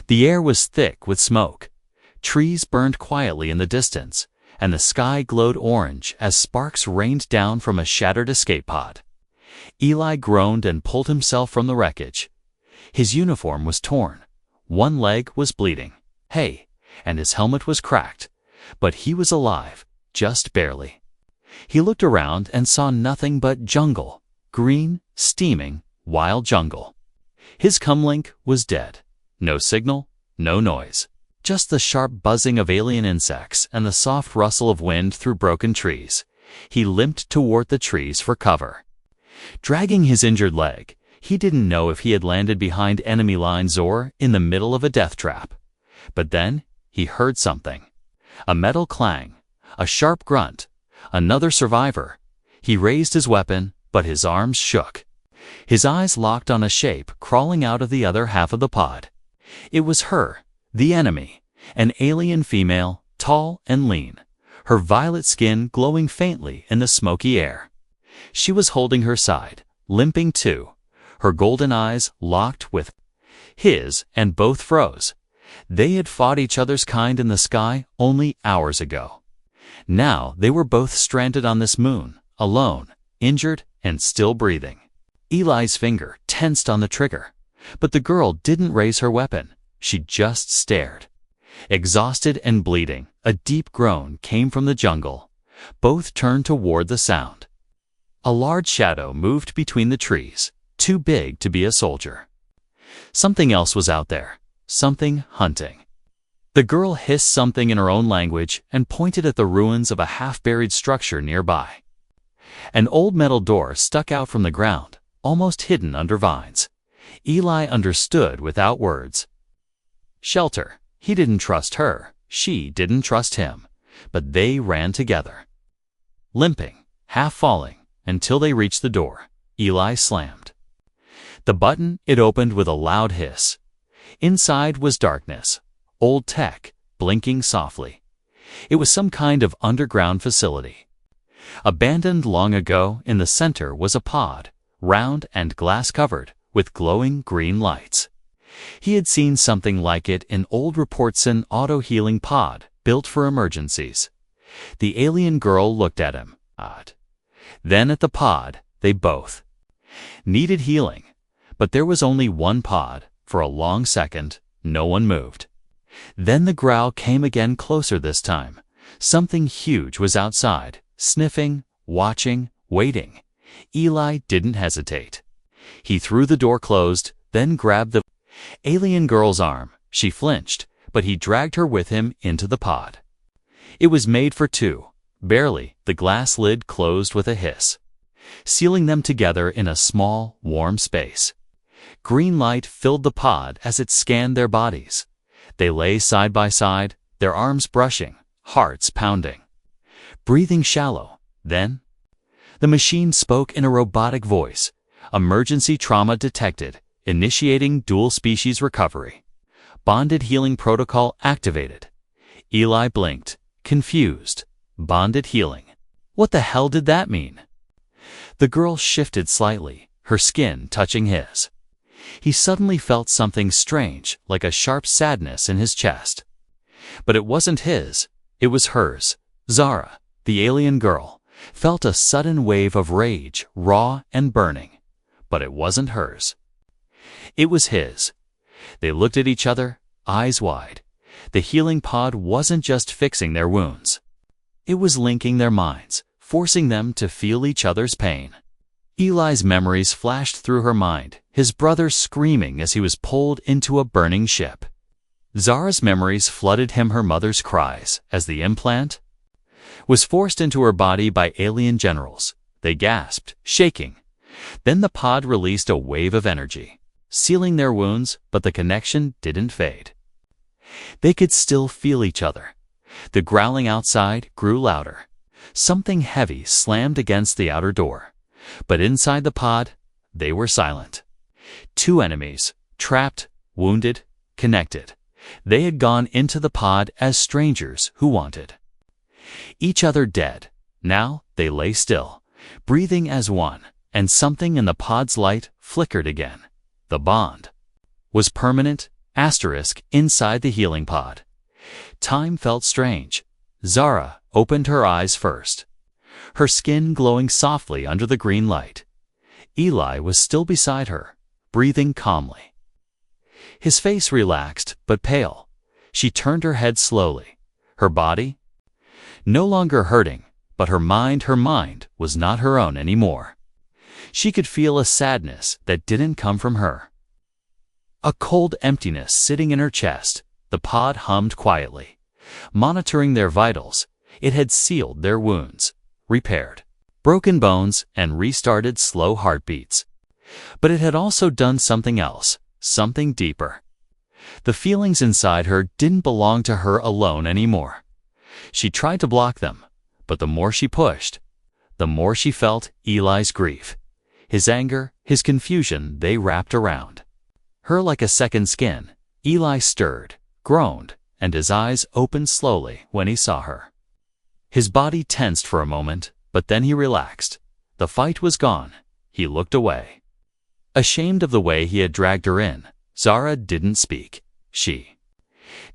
The air was thick with smoke. Trees burned quietly in the distance, and the sky glowed orange as sparks rained down from a shattered escape pod. Eli groaned and pulled himself from the wreckage. His uniform was torn. One leg was bleeding. And his helmet was cracked. But he was alive, just barely. He looked around and saw nothing but jungle. Green, steaming, wild jungle. His comlink was dead. No signal, no noise. Just the sharp buzzing of alien insects and the soft rustle of wind through broken trees. He limped toward the trees for cover. Dragging his injured leg, he didn't know if he had landed behind enemy lines or in the middle of a death trap. But then he heard something. A metal clang, a sharp grunt. Another survivor. He raised his weapon, but his arms shook. His eyes locked on a shape crawling out of the other half of the pod. It was her, the enemy, an alien female, tall and lean, her violet skin glowing faintly in the smoky air. She was holding her side, limping too, her golden eyes locked with his, and both froze. They had fought each other's kind in the sky only hours ago. Now they were both stranded on this moon, alone, injured and still breathing. Eli's finger tensed on the trigger, but the girl didn't raise her weapon. She just stared. Exhausted and bleeding, a deep groan came from the jungle. Both turned toward the sound. A large shadow moved between the trees, too big to be a soldier. Something else was out there, something hunting. The girl hissed something in her own language and pointed at the ruins of a half-buried structure nearby. An old metal door stuck out from the ground, almost hidden under vines. Eli understood without words. Shelter. He didn't trust her. She didn't trust him. But they ran together. Limping, half falling, until they reached the door. Eli slammed the button. It opened with a loud hiss. Inside was darkness. Old tech, blinking softly. It was some kind of underground facility. Abandoned long ago, in the center was a pod, round and glass-covered, with glowing green lights. He had seen something like it in old Reportson auto-healing pod, built for emergencies. The alien girl looked at him, odd. Then at the pod. They both needed healing. But there was only one pod. For a long second, no one moved. Then the growl came again, closer this time. Something huge was outside, sniffing, watching, waiting. Eli didn't hesitate. He threw the door closed, then grabbed the alien girl's arm. She flinched, but he dragged her with him into the pod. It was made for two. Barely, the glass lid closed with a hiss, sealing them together in a small, warm space. Green light filled the pod as it scanned their bodies. They lay side by side, their arms brushing, hearts pounding. Breathing shallow. Then the machine spoke in a robotic voice. Emergency trauma detected. Initiating dual-species recovery. Bonded healing protocol activated. Eli blinked, confused. Bonded healing. What the hell did that mean? The girl shifted slightly, her skin touching his. He suddenly felt something strange, like a sharp sadness in his chest. But it wasn't his, it was hers. Zara, the alien girl, felt a sudden wave of rage, raw and burning. But it wasn't hers. It was his. They looked at each other, eyes wide. The healing pod wasn't just fixing their wounds. It was linking their minds, forcing them to feel each other's pain. Eli's memories flashed through her mind, his brother screaming as he was pulled into a burning ship. Zara's memories flooded him, her mother's cries, as the implant was forced into her body by alien generals. They gasped, shaking. Then the pod released a wave of energy, sealing their wounds, but the connection didn't fade. They could still feel each other. The growling outside grew louder. Something heavy slammed against the outer door. But inside the pod, they were silent. Two enemies, trapped, wounded, connected. They had gone into the pod as strangers who wanted each other dead. Now they lay still, breathing as one, and something in the pod's light flickered again. The bond was permanent, inside the healing pod. Time felt strange. Zara opened her eyes first, her skin glowing softly under the green light. Eli was still beside her, breathing calmly. His face relaxed but pale. She turned her head slowly. Her body? No longer hurting, but her mind was not her own anymore. She could feel a sadness that didn't come from her. A cold emptiness sitting in her chest. The pod hummed quietly, monitoring their vitals. It had sealed their wounds, repaired broken bones, and restarted slow heartbeats. But it had also done something else, something deeper. The feelings inside her didn't belong to her alone anymore. She tried to block them, but the more she pushed, the more she felt Eli's grief. His anger, his confusion, they wrapped around her like a second skin. Eli stirred, groaned, and his eyes opened slowly when he saw her. His body tensed for a moment, but then he relaxed. The fight was gone. He looked away. Ashamed of the way he had dragged her in, Zara didn't speak. She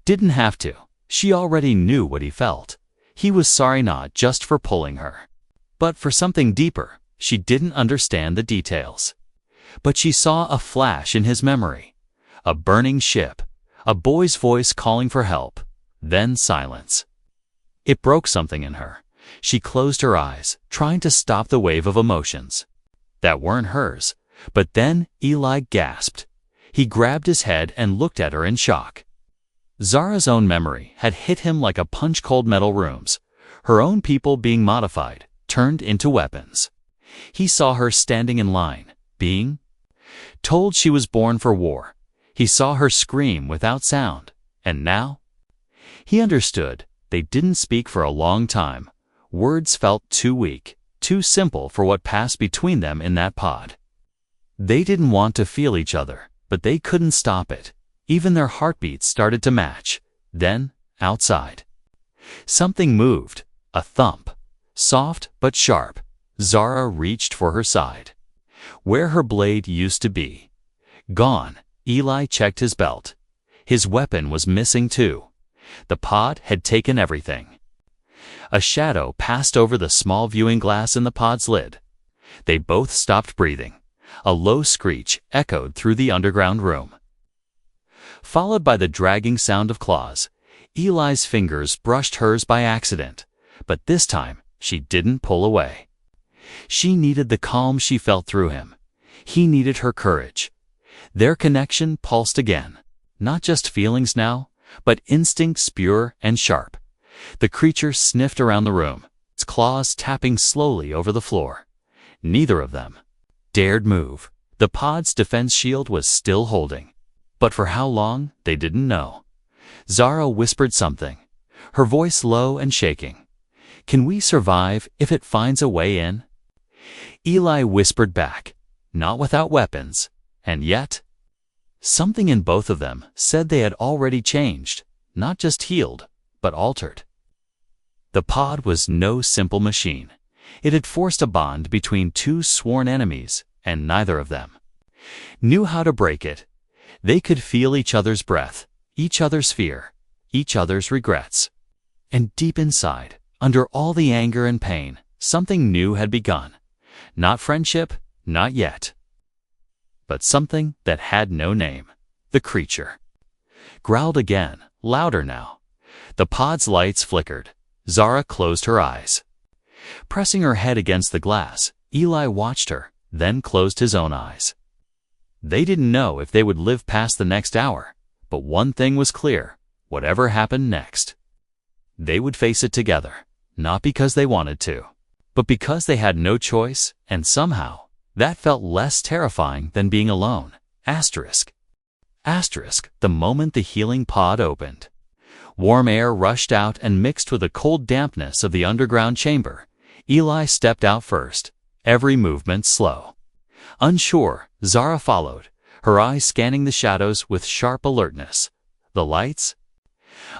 didn't have to. She already knew what he felt. He was sorry not just for pulling her, but for something deeper. She didn't understand the details. But she saw a flash in his memory. A burning ship, a boy's voice calling for help, then silence. It broke something in her. She closed her eyes, trying to stop the wave of emotions that weren't hers. But then Eli gasped. He grabbed his head and looked at her in shock. Zara's own memory had hit him like a punch-cold metal rooms. Her own people being modified, turned into weapons. He saw her standing in line, being told she was born for war. He saw her scream without sound, and now he understood. They didn't speak for a long time. Words felt too weak, too simple for what passed between them in that pod. They didn't want to feel each other, but they couldn't stop it. Even their heartbeats started to match. Then, outside, something moved, a thump, soft but sharp. Zara reached for her side, where her blade used to be. Gone. Eli checked his belt. His weapon was missing too. The pod had taken everything. A shadow passed over the small viewing glass in the pod's lid. They both stopped breathing. A low screech echoed through the underground room, followed by the dragging sound of claws. Eli's fingers brushed hers by accident, but this time she didn't pull away. She needed the calm she felt through him. He needed her courage. Their connection pulsed again. Not just feelings now, but instincts pure and sharp. The creature sniffed around the room, its claws tapping slowly over the floor. Neither of them dared move. The pod's defense shield was still holding. But for how long, they didn't know. Zara whispered something, her voice low and shaking. "Can we survive if it finds a way in?" Eli whispered back, "Not without weapons." And yet, something in both of them said they had already changed, not just healed, but altered. The pod was no simple machine. It had forced a bond between two sworn enemies, and neither of them knew how to break it. They could feel each other's breath, each other's fear, each other's regrets. And deep inside, under all the anger and pain, something new had begun. Not friendship, not yet, but something that had no name. The creature growled again, louder now. The pod's lights flickered. Zara closed her eyes. Pressing her head against the glass, Eli watched her, then closed his own eyes. They didn't know if they would live past the next hour, but one thing was clear: whatever happened next, they would face it together, not because they wanted to, but because they had no choice, and somehow, that felt less terrifying than being alone. The moment the healing pod opened, warm air rushed out and mixed with the cold dampness of the underground chamber. Eli stepped out first, every movement slow. Unsure, Zara followed, her eyes scanning the shadows with sharp alertness. The lights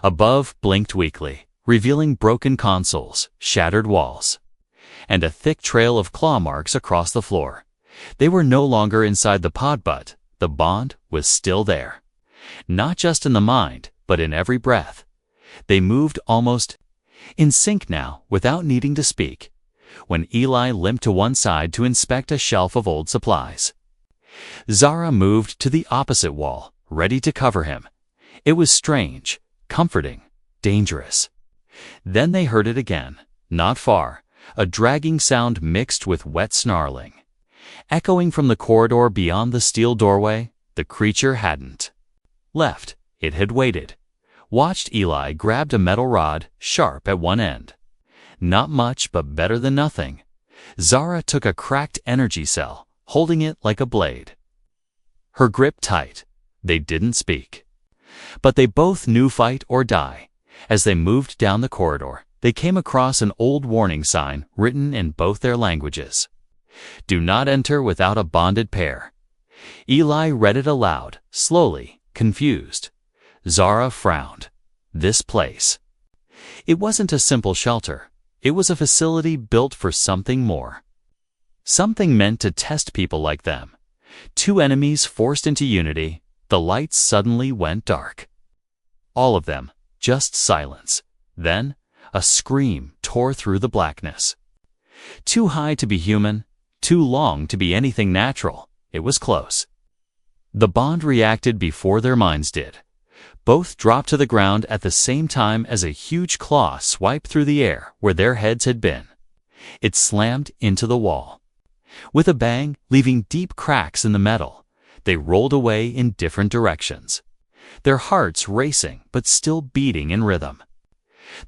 above blinked weakly, revealing broken consoles, shattered walls, and a thick trail of claw marks across the floor. They were no longer inside the pod, but the bond was still there. Not just in the mind, but in every breath. They moved almost in sync now, without needing to speak, when Eli limped to one side to inspect a shelf of old supplies. Zara moved to the opposite wall, ready to cover him. It was strange, comforting, dangerous. Then they heard it again, not far, a dragging sound mixed with wet snarling. Echoing from the corridor beyond the steel doorway, the creature hadn't left. It had waited. Watched Eli grabbed a metal rod, sharp at one end. Not much, but better than nothing. Zara took a cracked energy cell, holding it like a blade. Her grip tight. They didn't speak. But they both knew fight or die. As they moved down the corridor, they came across an old warning sign written in both their languages. Do not enter without a bonded pair. Eli read it aloud, slowly, confused. Zara frowned. This place. It wasn't a simple shelter. It was a facility built for something more. Something meant to test people like them. Two enemies forced into unity, the lights suddenly went dark. All of them, just silence. Then, a scream tore through the blackness. Too high to be human, too long to be anything natural. It was close. The bond reacted before their minds did. Both dropped to the ground at the same time as a huge claw swiped through the air where their heads had been. It slammed into the wall. With a bang, leaving deep cracks in the metal, they rolled away in different directions, their hearts racing but still beating in rhythm.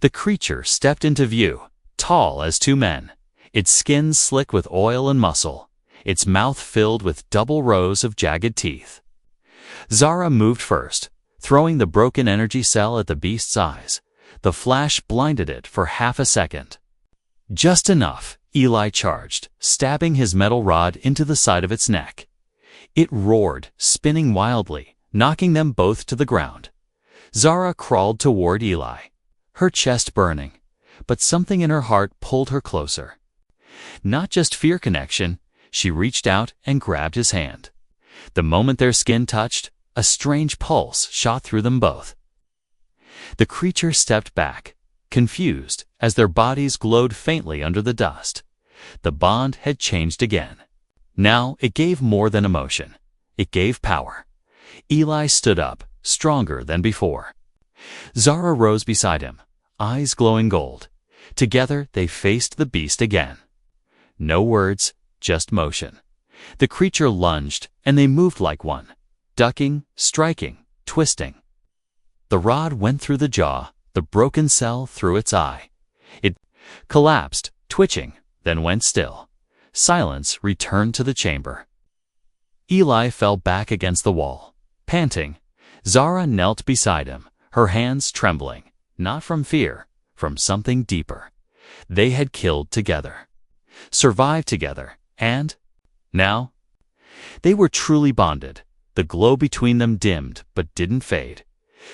The creature stepped into view, tall as two men, its skin slick with oil and muscle, its mouth filled with double rows of jagged teeth. Zara moved first, throwing the broken energy cell at the beast's eyes. The flash blinded it for half a second. Just enough, Eli charged, stabbing his metal rod into the side of its neck. It roared, spinning wildly, knocking them both to the ground. Zara crawled toward Eli, her chest burning, but something in her heart pulled her closer. Not just fear connection, she reached out and grabbed his hand. The moment their skin touched, a strange pulse shot through them both. The creature stepped back, confused, as their bodies glowed faintly under the dust. The bond had changed again. Now it gave more than emotion. It gave power. Eli stood up, stronger than before. Zara rose beside him, eyes glowing gold. Together they faced the beast again. No words, just motion. The creature lunged, and they moved like one, ducking, striking, twisting. The rod went through the jaw, the broken cell through its eye. It collapsed, twitching, then went still. Silence returned to the chamber. Eli fell back against the wall, panting. Zara knelt beside him, her hands trembling, not from fear, from something deeper. They had killed together, survived together, and now they were truly bonded. The glow between them dimmed but didn't fade.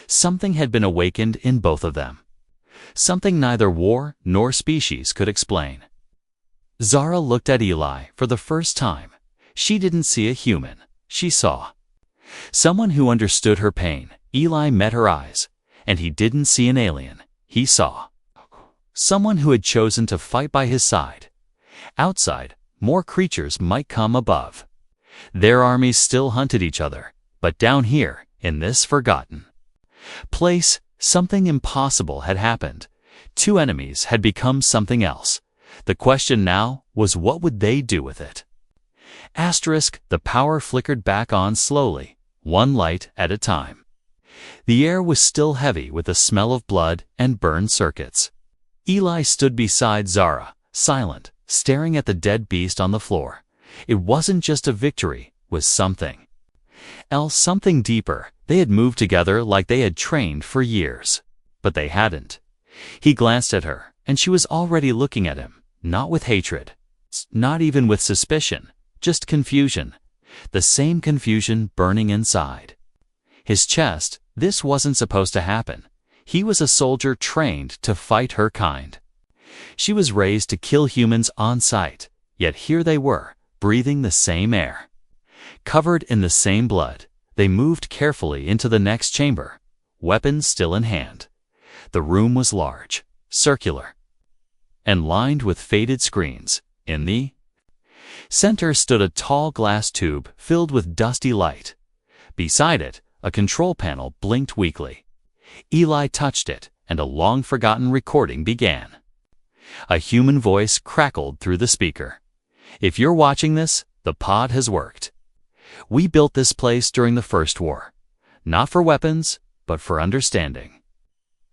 Something had been awakened in both of them. Something neither war nor species could explain. Zara looked at Eli for the first time. She didn't see a human. She saw someone who understood her pain. Eli met her eyes, and he didn't see an alien. He saw someone who had chosen to fight by his side. Outside, more creatures might come above. Their armies still hunted each other, but down here, in this forgotten place, something impossible had happened. Two enemies had become something else. The question now was, what would they do with it? The power flickered back on slowly, one light at a time. The air was still heavy with the smell of blood and burned circuits. Eli stood beside Zara, silent, staring at the dead beast on the floor. It wasn't just a victory, it was something else, something deeper. They had moved together like they had trained for years. But they hadn't. He glanced at her, and she was already looking at him, not with hatred, not even with suspicion, just confusion. The same confusion burning inside his chest. This wasn't supposed to happen. He was a soldier trained to fight her kind. She was raised to kill humans on sight, yet here they were, breathing the same air, covered in the same blood. They moved carefully into the next chamber, weapons still in hand. The room was large, circular, and lined with faded screens. In the center stood a tall glass tube filled with dusty light. Beside it, a control panel blinked weakly. Eli touched it, and a long-forgotten recording began. A human voice crackled through the speaker. "If you're watching this, the pod has worked. We built this place during the First War, not for weapons, but for understanding.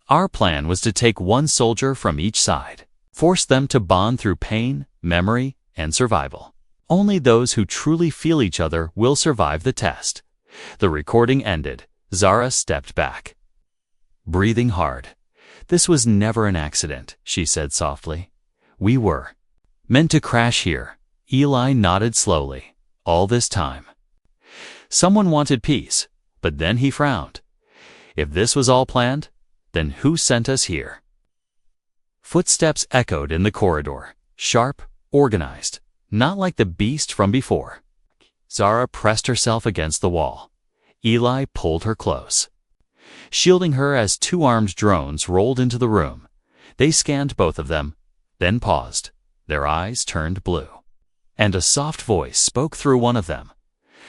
Our plan was to take one soldier from each side, force them to bond through pain, memory, and survival. Only those who truly feel each other will survive the test." The recording ended. Zara stepped back, breathing hard. "This was never an accident," she said softly. "We were meant to crash here." Eli nodded slowly. "All this time, someone wanted peace, but then he frowned. If this was all planned, then who sent us here?" Footsteps echoed in the corridor, sharp, organized, not like the beast from before. Zara pressed herself against the wall. Eli pulled her close, shielding her as two armed drones rolled into the room. They scanned both of them, then paused. Their eyes turned blue, and a soft voice spoke through one of them.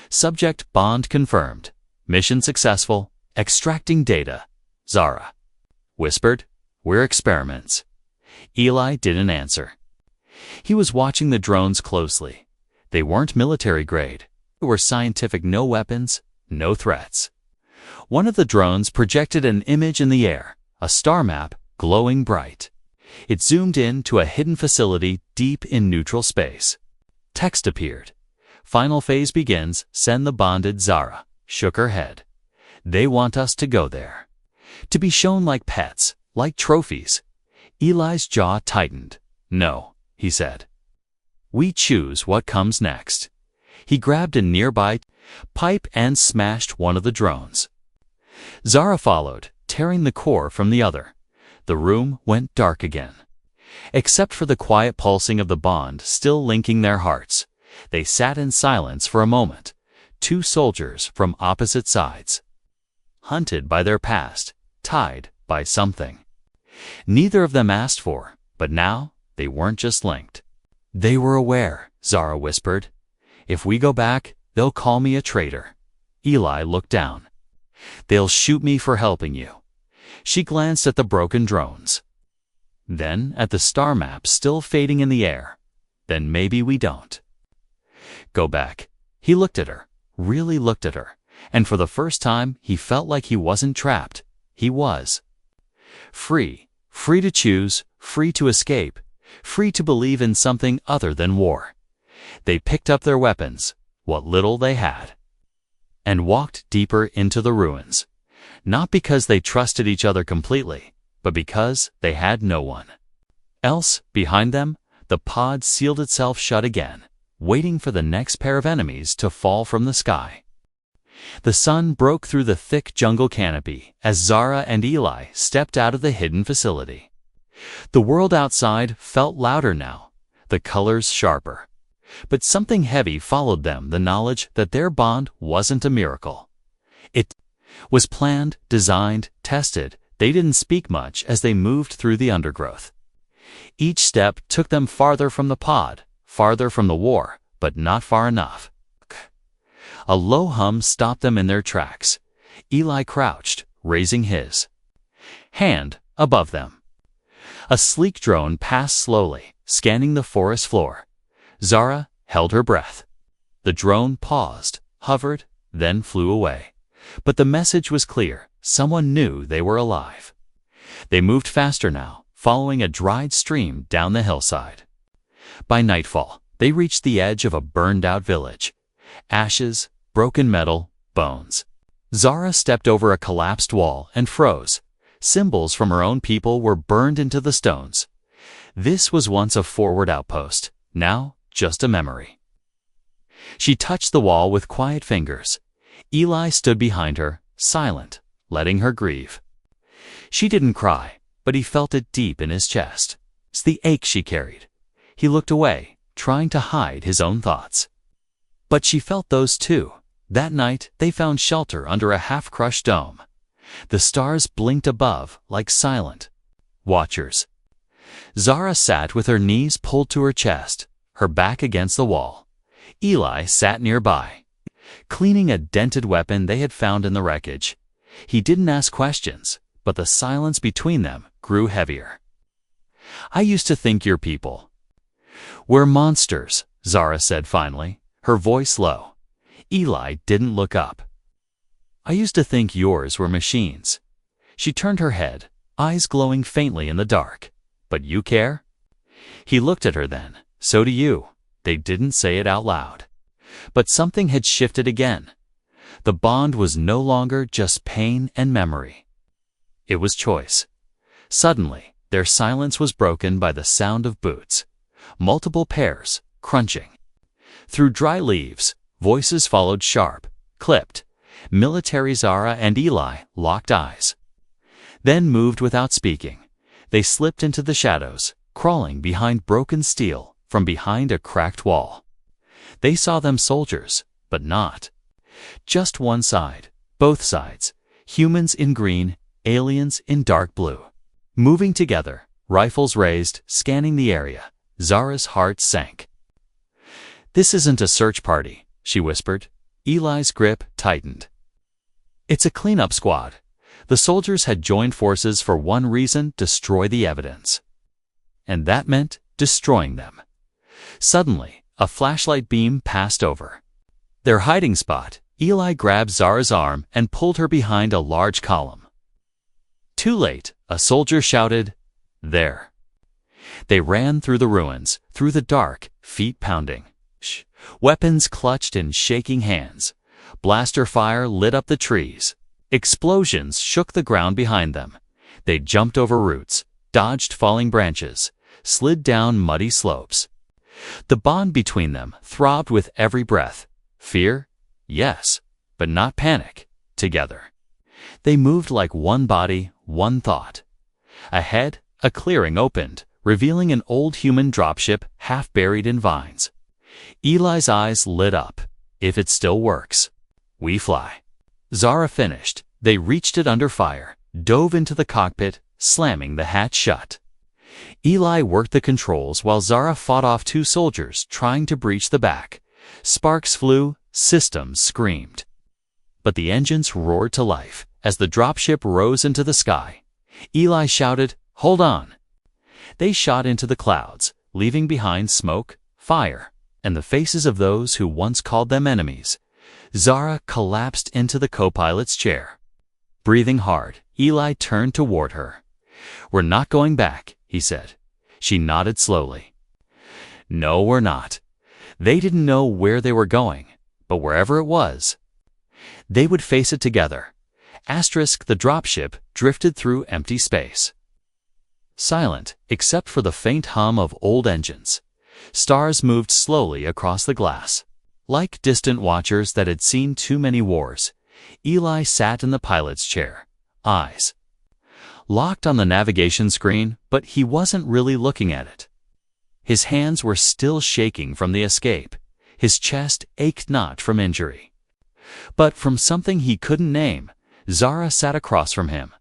"Subject bond confirmed. Mission successful. Extracting data." Zara whispered, "We're experiments." Eli didn't answer. He was watching the drones closely. They weren't military grade. They were scientific, no weapons, no threats. One of the drones projected an image in the air, a star map glowing bright. It zoomed in to a hidden facility deep in neutral space. Text appeared. "Final phase begins. Send the bonded." Zara shook her head. "They want us to go there, to be shown like pets, like trophies." Eli's jaw tightened. "No," he said. "We choose what comes next." He grabbed a nearby pipe and smashed one of the drones. Zara followed, tearing the core from the other. The room went dark again, except for the quiet pulsing of the bond still linking their hearts. They sat in silence for a moment, two soldiers from opposite sides, hunted by their past, tied by something neither of them asked for, but now they weren't just linked. "They were aware," Zara whispered. "If we go back, they'll call me a traitor." Eli looked down. "They'll shoot me for helping you." She glanced at the broken drones, then at the star map still fading in the air. "Then maybe we don't go back." He looked at her, really looked at her, and for the first time he felt like he wasn't trapped. He was free. Free to choose, free to escape, free to believe in something other than war. They picked up their weapons, what little they had, and walked deeper into the ruins. Not because they trusted each other completely, but because they had no one else. Behind them, the pod sealed itself shut again, waiting for the next pair of enemies to fall from the sky. The sun broke through the thick jungle canopy as Zara and Eli stepped out of the hidden facility. The world outside felt louder now, the colors sharper. But something heavy followed them, the knowledge that their bond wasn't a miracle. It was planned, designed, tested. They didn't speak much as they moved through the undergrowth. Each step took them farther from the pod, farther from the war, but not far enough. A low hum stopped them in their tracks. Eli crouched, raising his hand above them. A sleek drone passed slowly, scanning the forest floor. Zara held her breath. The drone paused, hovered, then flew away. But the message was clear. Someone knew they were alive. They moved faster now, following a dried stream down the hillside. By nightfall, they reached the edge of a burned-out village. Ashes, broken metal, bones. Zara stepped over a collapsed wall and froze. Symbols from her own people were burned into the stones. This was once a forward outpost, now just a memory. She touched the wall with quiet fingers. Eli stood behind her, silent, letting her grieve. She didn't cry, but he felt it deep in his chest. It's the ache she carried. He looked away, trying to hide his own thoughts. But she felt those too. That night, they found shelter under a half-crushed dome. The stars blinked above like silent watchers. Zara sat with her knees pulled to her chest, her back against the wall. Eli sat nearby, cleaning a dented weapon they had found in the wreckage. He didn't ask questions, but the silence between them grew heavier. "I used to think your people were monsters," Zara said finally, her voice low. Eli didn't look up. "I used to think yours were machines." She turned her head, eyes glowing faintly in the dark. "But you care?" He looked at her then. "So do you." They didn't say it out loud. But something had shifted again. The bond was no longer just pain and memory. It was choice. Suddenly, their silence was broken by the sound of boots. Multiple pairs, crunching. Through dry leaves, voices followed sharp, clipped. Military Zara and Eli locked eyes, then moved without speaking. They slipped into the shadows, crawling behind broken steel from behind a cracked wall. They saw them soldiers, but not just one side, both sides, humans in green, aliens in dark blue. Moving together, rifles raised, scanning the area. Zara's heart sank. "This isn't a search party," she whispered. Eli's grip tightened. "It's a cleanup squad." The soldiers had joined forces for one reason: destroy the evidence. And that meant destroying them. Suddenly, a flashlight beam passed over their hiding spot. Eli grabbed Zara's arm and pulled her behind a large column. Too late, a soldier shouted, "There!" They ran through the ruins, through the dark, feet pounding. Weapons clutched in shaking hands. Blaster fire lit up the trees. Explosions shook the ground behind them. They jumped over roots, dodged falling branches, slid down muddy slopes. The bond between them throbbed with every breath. Fear? Yes, but not panic. Together. They moved like one body, one thought. Ahead, a clearing opened, revealing an old human dropship half buried in vines. Eli's eyes lit up. "If it still works, we fly." Zara finished. They reached it under fire, dove into the cockpit, slamming the hatch shut. Eli worked the controls while Zara fought off two soldiers trying to breach the back. Sparks flew, systems screamed. But the engines roared to life as the dropship rose into the sky. Eli shouted, "Hold on!" They shot into the clouds, leaving behind smoke, fire, and the faces of those who once called them enemies. Zara collapsed into the co-pilot's chair. Breathing hard, Eli turned toward her. "We're not going back," he said. She nodded slowly. "No, we're not." They didn't know where they were going, but wherever it was, they would face it together. The dropship drifted through empty space. Silent, except for the faint hum of old engines. Stars moved slowly across the glass. Like distant watchers that had seen too many wars, Eli sat in the pilot's chair, eyes locked on the navigation screen, but he wasn't really looking at it. His hands were still shaking from the escape. His chest ached not from injury, but from something he couldn't name. Zara sat across from him,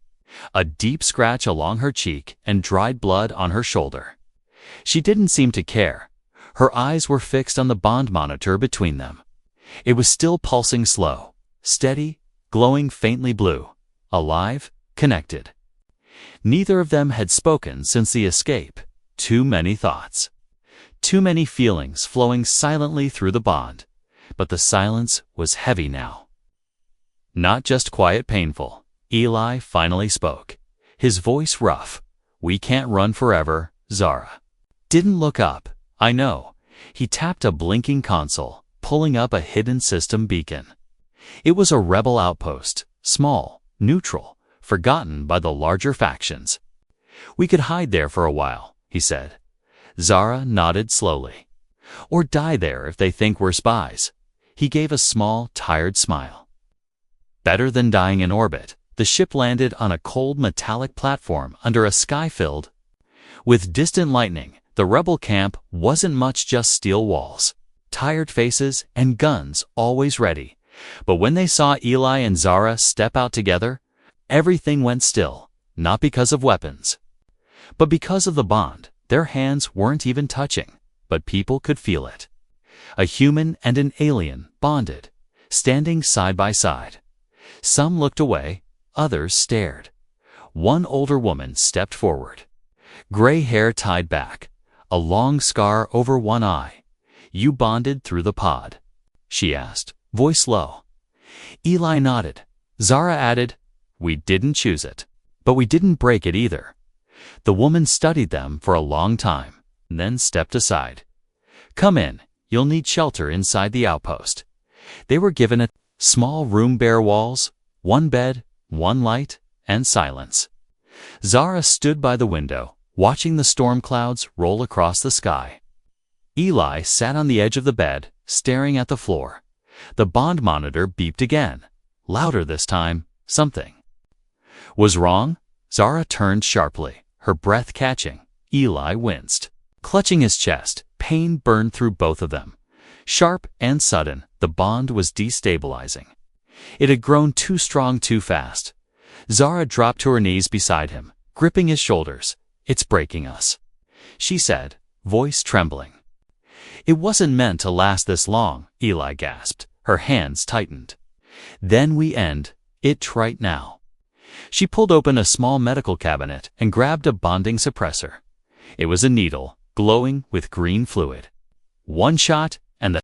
a deep scratch along her cheek and dried blood on her shoulder. She didn't seem to care. Her eyes were fixed on the bond monitor between them. It was still pulsing slow, steady, glowing faintly blue, alive, connected. Neither of them had spoken since the escape. Too many thoughts. Too many feelings flowing silently through the bond. But the silence was heavy now. Not just quiet, painful. Eli finally spoke, his voice rough. "We can't run forever." Zara didn't look up. "I know." He tapped a blinking console, pulling up a hidden system beacon. It was a rebel outpost, small, neutral, forgotten by the larger factions. "We could hide there for a while," he said. Zara nodded slowly. "Or die there if they think we're spies." He gave a small, tired smile. Better than dying in orbit. The ship landed on a cold metallic platform under a sky filled with distant lightning. The rebel camp wasn't much, just steel walls, tired faces, and guns always ready. But when they saw Eli and Zara step out together, everything went still, not because of weapons, but because of the bond. Their hands weren't even touching, but people could feel it. A human and an alien bonded, standing side by side. Some looked away, others stared. One older woman stepped forward. Gray hair tied back, a long scar over one eye. "You bonded through the pod?" she asked, voice low. Eli nodded. Zara added, "We didn't choose it, but we didn't break it either." The woman studied them for a long time, then stepped aside. "Come in, you'll need shelter inside the outpost." They were given a small room, bare walls, one bed, one light, and silence. Zara stood by the window, watching the storm clouds roll across the sky. Eli sat on the edge of the bed, staring at the floor. The bond monitor beeped again, louder this time. Something was wrong. Zara turned sharply, her breath catching. Eli winced. Clutching his chest, pain burned through both of them. Sharp and sudden, the bond was destabilizing. It had grown too strong too fast. Zara dropped to her knees beside him, gripping his shoulders. "It's breaking us," she said, voice trembling. "It wasn't meant to last this long," Eli gasped. Her hands tightened. "Then we end it right now." She pulled open a small medical cabinet and grabbed a bonding suppressor. It was a needle, glowing with green fluid. One shot, and the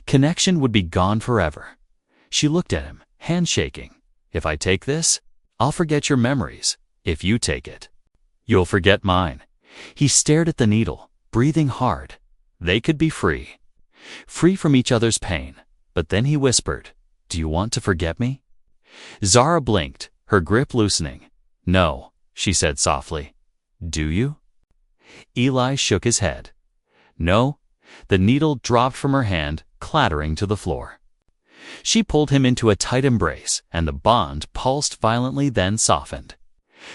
connection would be gone forever. She looked at him, hand shaking. "If I take this, I'll forget your memories. If you take it, you'll forget mine." He stared at the needle, breathing hard. They could be free. Free from each other's pain. But then he whispered, "Do you want to forget me?" Zara blinked, her grip loosening. "No," she said softly. "Do you?" Eli shook his head. "No." The needle dropped from her hand, clattering to the floor. She pulled him into a tight embrace, and the bond pulsed violently, then softened.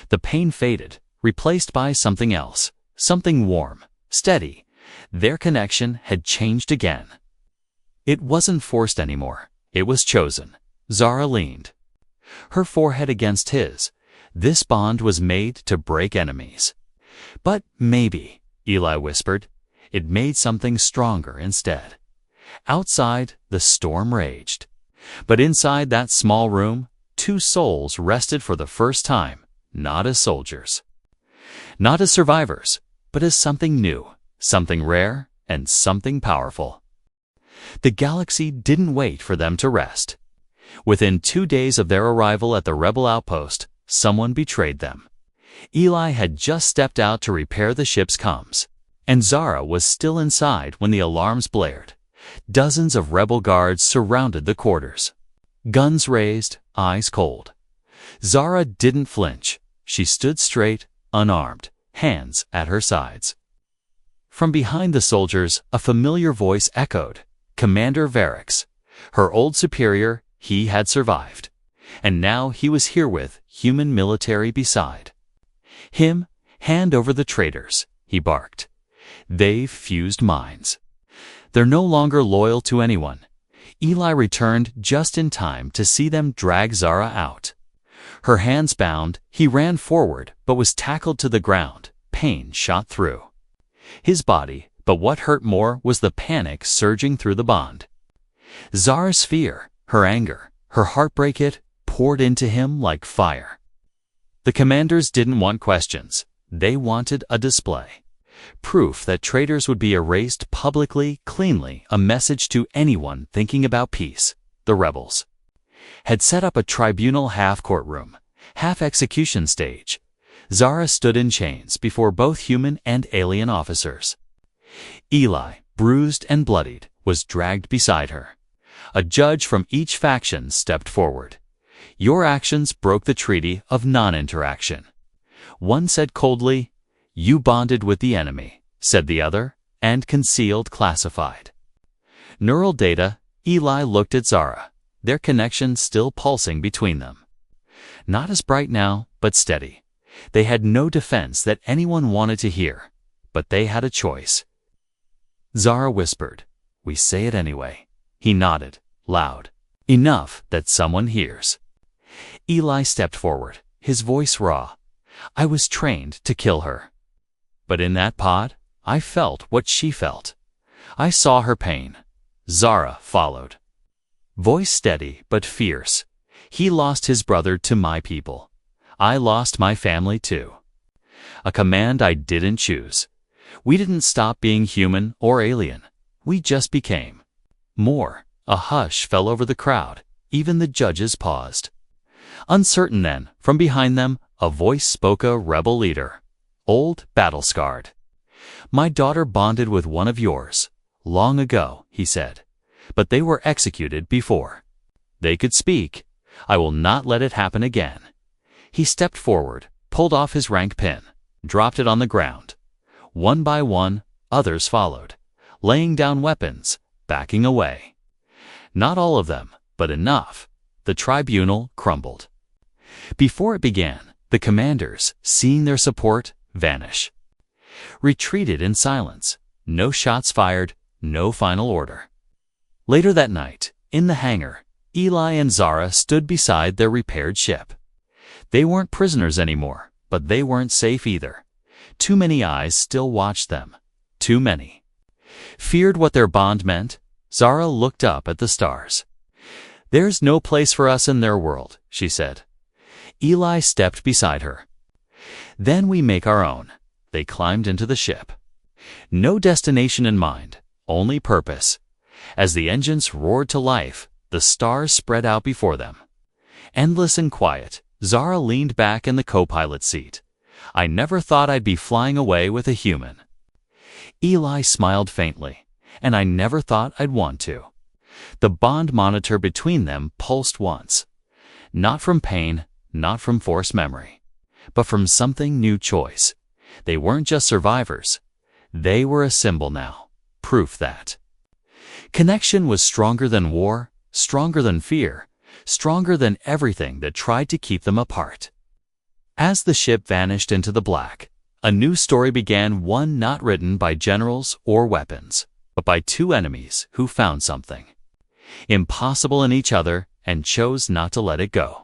The pain faded, replaced by something else, something warm, steady. Their connection had changed again. It wasn't forced anymore. It was chosen. Zara leaned, her forehead against his. This bond was made to break enemies. But maybe, Eli whispered, it made something stronger instead. Outside, the storm raged. But inside that small room, two souls rested for the first time, not as soldiers, not as survivors, but as something new, something rare, and something powerful. The galaxy didn't wait for them to rest. Within 2 days of their arrival at the rebel outpost, someone betrayed them. Eli had just stepped out to repair the ship's comms, and Zara was still inside when the alarms blared. Dozens of rebel guards surrounded the quarters, guns raised, eyes cold. Zara didn't flinch. She stood straight, unarmed, hands at her sides. From behind the soldiers, a familiar voice echoed. Commander Varix, her old superior. He had survived, and now he was here with human military beside him. "Hand over the traitors," he barked. "They've fused minds. They're no longer loyal to anyone." Eli returned just in time to see them drag Zara out. Her hands bound, he ran forward but was tackled to the ground. Pain shot through his body, but what hurt more was the panic surging through the bond. Zara's fear, her anger, her heartbreak, it poured into him like fire. The commanders didn't want questions. They wanted a display. Proof that traitors would be erased publicly, cleanly, a message to anyone thinking about peace. The rebels had set up a tribunal, half courtroom, half execution stage. Zara stood in chains before both human and alien officers. Eli, bruised and bloodied, was dragged beside her. A judge from each faction stepped forward. "Your actions broke the treaty of non-interaction." One said coldly. "You bonded with the enemy," said the other, "and concealed classified neural data." Eli looked at Zara, their connection still pulsing between them. Not as bright now, but steady. They had no defense that anyone wanted to hear, but they had a choice. Zara whispered, "We say it anyway." He nodded, loud. Enough that someone hears. Eli stepped forward, his voice raw. I was trained to kill her. But in that pod, I felt what she felt. I saw her pain. Zara followed. Voice steady but fierce. He lost his brother to my people. I lost my family too. A command I didn't choose. We didn't stop being human or alien. We just became. More. A hush fell over the crowd. Even the judges paused. Uncertain then, from behind them, a voice spoke, a rebel leader. Old, battle-scarred. My daughter bonded with one of yours. Long ago, he said. But they were executed before. They could speak. I will not let it happen again. He stepped forward, pulled off his rank pin, dropped it on the ground. One by one, others followed, laying down weapons, backing away. Not all of them, but enough. The tribunal crumbled. Before it began, the commanders, seeing their support vanish, retreated in silence. No shots fired, no final order. Later that night, in the hangar, Eli and Zara stood beside their repaired ship. They weren't prisoners anymore, but they weren't safe either. Too many eyes still watched them. Too many. Feared what their bond meant, Zara looked up at the stars. There's no place for us in their world, she said. Eli stepped beside her. Then we make our own. They climbed into the ship. No destination in mind, only purpose. As the engines roared to life, the stars spread out before them. Endless and quiet, Zara leaned back in the co-pilot seat. I never thought I'd be flying away with a human. Eli smiled faintly, and I never thought I'd want to. The bond monitor between them pulsed once. Not from pain, not from forced memory, but from something new choice. They weren't just survivors. They were a symbol now, proof that connection was stronger than war, stronger than fear, stronger than everything that tried to keep them apart. As the ship vanished into the black, a new story began, one not written by generals or weapons, but by two enemies who found something impossible in each other and chose not to let it go.